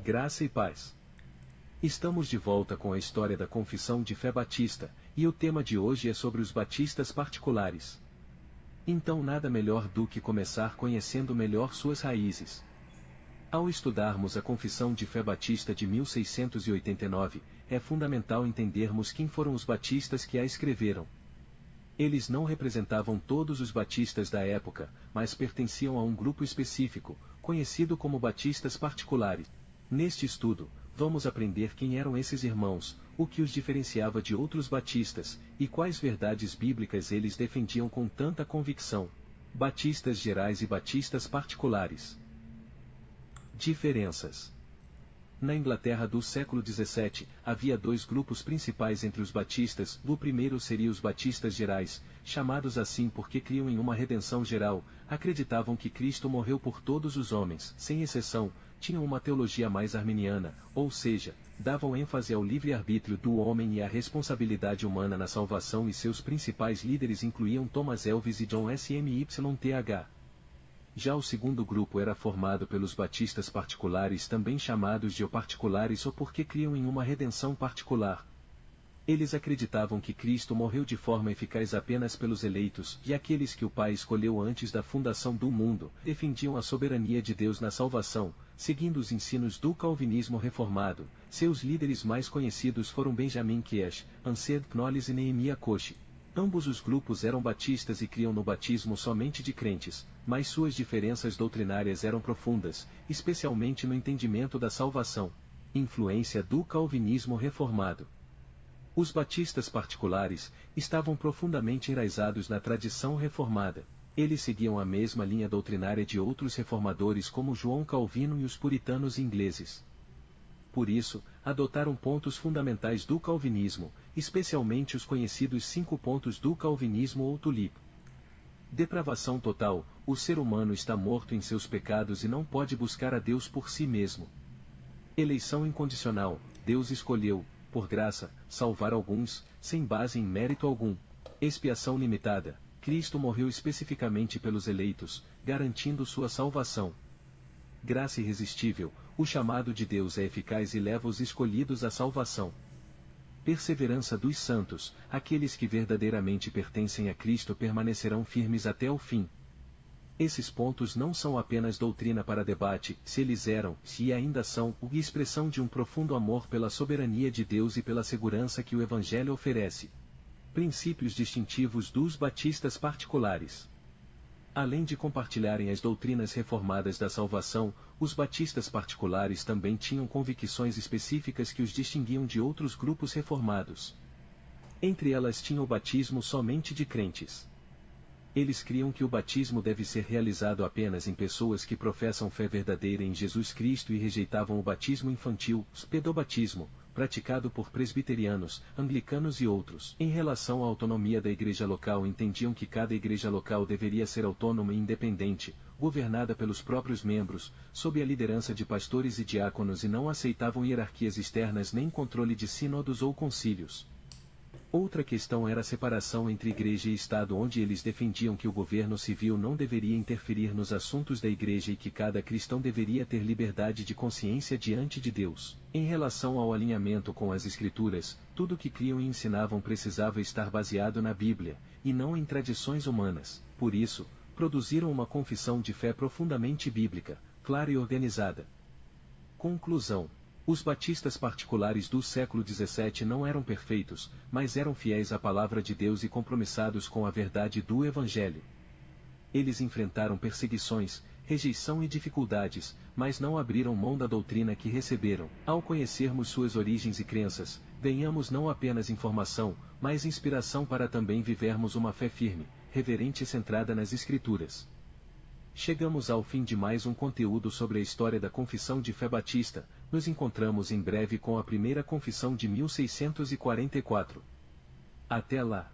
Graça e paz. Estamos de volta com a história da Confissão de Fé Batista, e o tema de hoje é sobre os batistas particulares. Então nada melhor do que começar conhecendo melhor suas raízes. Ao estudarmos a Confissão de Fé Batista de 1689, é fundamental entendermos quem foram os batistas que a escreveram. Eles não representavam todos os batistas da época, mas pertenciam a um grupo específico, conhecido como batistas particulares. Neste estudo, vamos aprender quem eram esses irmãos, o que os diferenciava de outros batistas, e quais verdades bíblicas eles defendiam com tanta convicção. Batistas gerais e batistas particulares. Diferenças. Na Inglaterra do século XVII, havia dois grupos principais entre os batistas. O primeiro seria os batistas gerais, chamados assim porque criam em uma redenção geral, acreditavam que Cristo morreu por todos os homens, sem exceção, tinham uma teologia mais arminiana, ou seja, davam ênfase ao livre-arbítrio do homem e à responsabilidade humana na salvação, e seus principais líderes incluíam Thomas Elvis e John Smyth. Já o segundo grupo era formado pelos batistas particulares, também chamados de particulares ou porque criam em uma redenção particular. Eles acreditavam que Cristo morreu de forma eficaz apenas pelos eleitos, e aqueles que o Pai escolheu antes da fundação do mundo. Defendiam a soberania de Deus na salvação, seguindo os ensinos do calvinismo reformado. Seus líderes mais conhecidos foram Benjamin Keach, Ansed Knowles e Nehemiah Koch. Ambos os grupos eram batistas e criam no batismo somente de crentes, mas suas diferenças doutrinárias eram profundas, especialmente no entendimento da salvação. Influência do calvinismo reformado. Os batistas particulares estavam profundamente enraizados na tradição reformada. Eles seguiam a mesma linha doutrinária de outros reformadores como João Calvino e os puritanos ingleses. Por isso, adotaram pontos fundamentais do calvinismo, especialmente os conhecidos 5 pontos do calvinismo ou tulip. Depravação total: o ser humano está morto em seus pecados e não pode buscar a Deus por si mesmo. Eleição incondicional: Deus escolheu, por graça, salvar alguns, sem base em mérito algum. Expiação limitada: Cristo morreu especificamente pelos eleitos, garantindo sua salvação. Graça irresistível: o chamado de Deus é eficaz e leva os escolhidos à salvação. Perseverança dos santos: aqueles que verdadeiramente pertencem a Cristo permanecerão firmes até o fim. Esses pontos não são apenas doutrina para debate, se eles eram, e ainda são, expressão de um profundo amor pela soberania de Deus e pela segurança que o Evangelho oferece. Princípios distintivos dos batistas particulares. Além de compartilharem as doutrinas reformadas da salvação, os batistas particulares também tinham convicções específicas que os distinguiam de outros grupos reformados. Entre elas tinha o batismo somente de crentes. Eles criam que o batismo deve ser realizado apenas em pessoas que professam fé verdadeira em Jesus Cristo e rejeitavam o batismo infantil, pedobatismo, praticado por presbiterianos, anglicanos e outros. Em relação à autonomia da igreja local, entendiam que cada igreja local deveria ser autônoma e independente, governada pelos próprios membros, sob a liderança de pastores e diáconos, e não aceitavam hierarquias externas nem controle de sínodos ou concílios. Outra questão era a separação entre igreja e Estado, onde eles defendiam que o governo civil não deveria interferir nos assuntos da igreja e que cada cristão deveria ter liberdade de consciência diante de Deus. Em relação ao alinhamento com as Escrituras, tudo que criam e ensinavam precisava estar baseado na Bíblia, e não em tradições humanas. Por isso, produziram uma confissão de fé profundamente bíblica, clara e organizada. Conclusão: os batistas particulares do século XVII não eram perfeitos, mas eram fiéis à palavra de Deus e compromissados com a verdade do Evangelho. Eles enfrentaram perseguições, rejeição e dificuldades, mas não abriram mão da doutrina que receberam. Ao conhecermos suas origens e crenças, ganhamos não apenas informação, mas inspiração para também vivermos uma fé firme, reverente e centrada nas Escrituras. Chegamos ao fim de mais um conteúdo sobre a história da Confissão de Fé Batista. Nos encontramos em breve com a primeira confissão de 1644. Até lá!